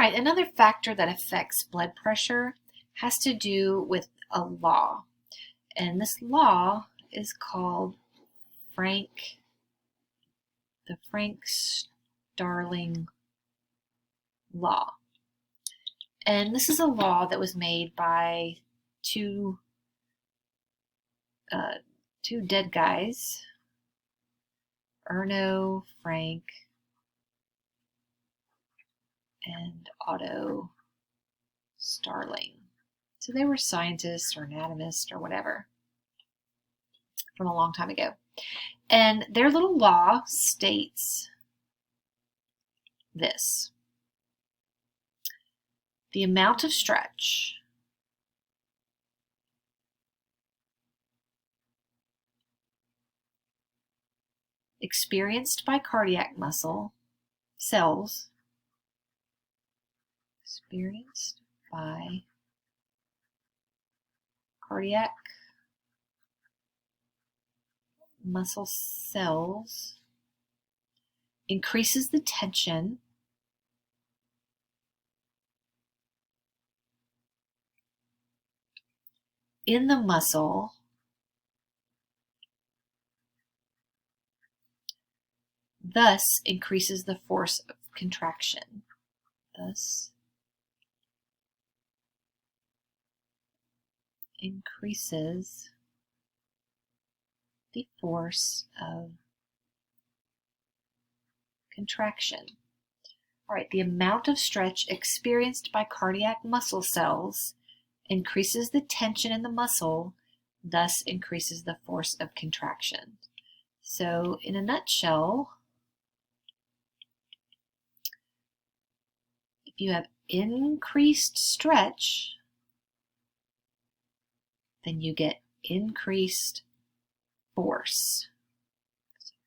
right, another factor that affects blood pressure has to do with a law. And this law is called the Starling Law. And this is a law that was made by two dead guys, Frank and Otto Starling. So they were scientists or anatomists or whatever from a long time ago. And their little law states this: the amount of stretch experienced by cardiac muscle cells muscle cells increases the tension in the muscle thus increases the force of contraction. Thus increases the force of contraction. All right, the amount of stretch experienced by cardiac muscle cells increases the tension in the muscle, thus increases the force of contraction. So in a nutshell, if you have increased stretch, then you get increased force.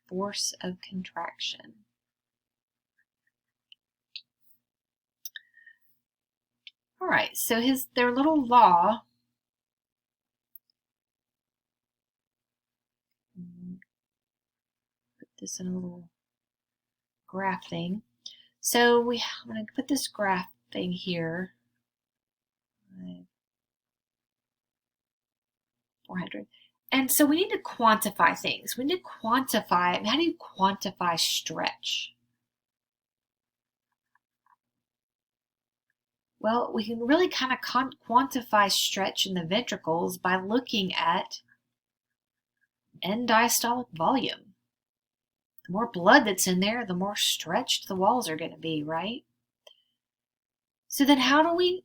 Force of contraction. All right, so their little law put this in a little graph thing. So I'm going to put this graph thing here. 400. And so we need to quantify things. We need to quantify. How do you quantify stretch? Well, we can really kind of quantify stretch in the ventricles by looking at end diastolic volume. The more blood that's in there, the more stretched the walls are going to be, right? So then how do we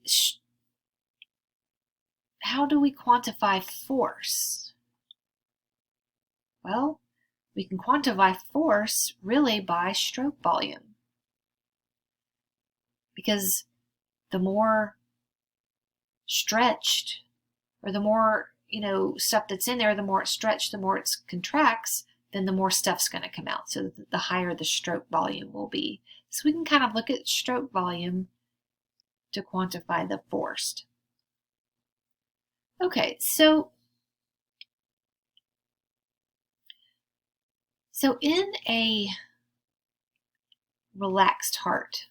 quantify force? Well, we can quantify force really by stroke volume. Because the more stretched, or the more, stuff that's in there, the more it's stretched, the more it contracts, then the more stuff's going to come out. So the higher the stroke volume will be. So we can kind of look at stroke volume to quantify the force. Okay, so in a relaxed heart,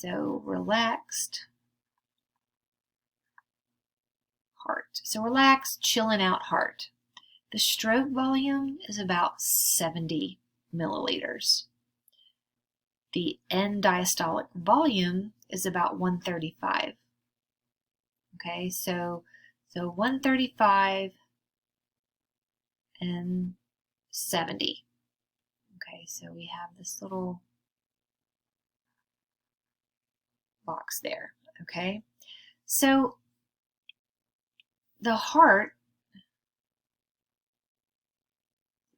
relaxed, chilling out heart, the stroke volume is about 70 milliliters. The end diastolic volume is about 135. Okay, so 135 and 70. Okay, so we have this little box there. Okay, so the heart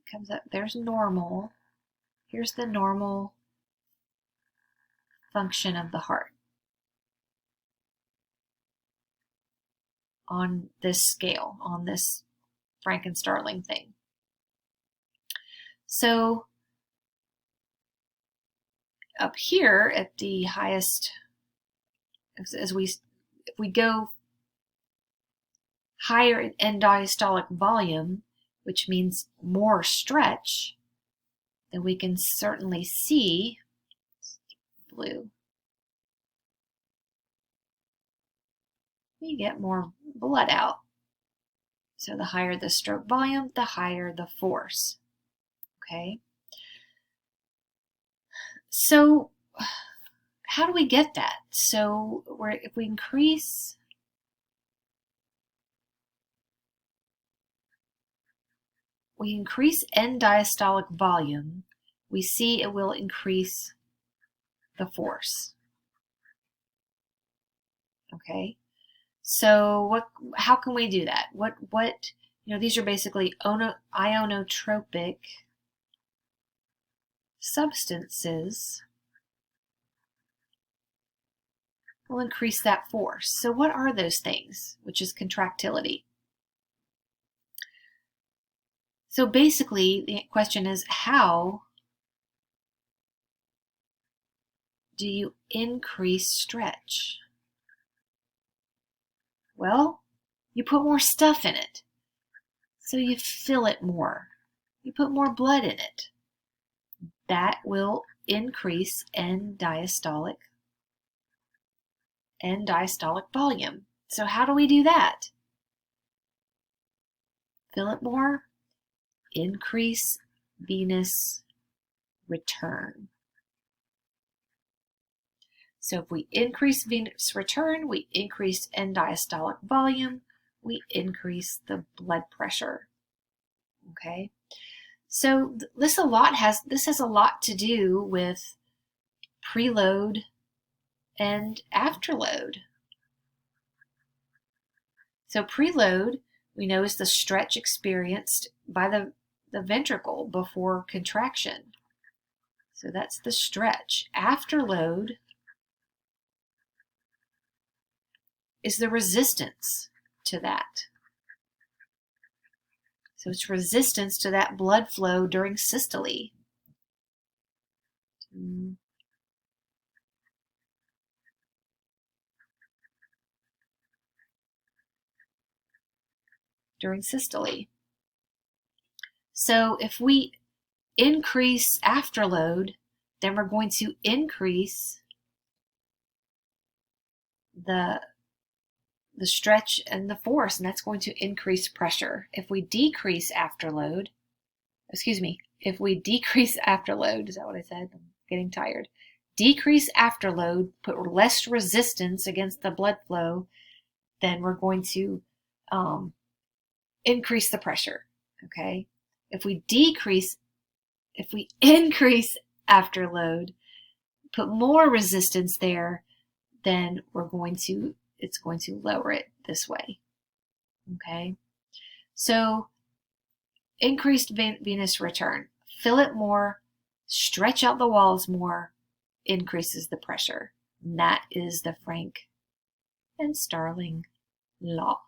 comes up, there's normal. Here's the normal function of the heart on this scale, on this Frank and Starling thing. So up here at the highest, if we go higher in end diastolic volume, which means more stretch, then we can certainly see blue. we get more blood out. So the higher the stroke volume, the higher the force. Okay. So how do we get that? So if we increase end diastolic volume, we see it will increase the force. Okay. So how can we do that? These are basically ionotropic substances will increase that force. So what are those things? Which is contractility. So basically the question is, how do you increase stretch? Well, you put more stuff in it. So you fill it more. You put more blood in it. That will increase end diastolic volume. So how do we do that? Fill it more, increase venous return. So if we increase venous return, we increase end diastolic volume, we increase the blood pressure. Okay, so this has a lot to do with preload and afterload. So preload, we know, is the stretch experienced by the ventricle before contraction. So that's the stretch. Afterload is the resistance to that. So it's resistance to that blood flow during systole. During systole. So if we increase afterload, then we're going to increase the stretch and the force, and that's going to increase pressure. If we decrease afterload, is that what I said? I'm getting tired. Decrease afterload, put less resistance against the blood flow, then we're going to increase the pressure. Okay? If we increase afterload, put more resistance there, then it's going to lower it this way. Okay? So increased venous return, fill it more, stretch out the walls more, increases the pressure. And that is the Frank and Starling law.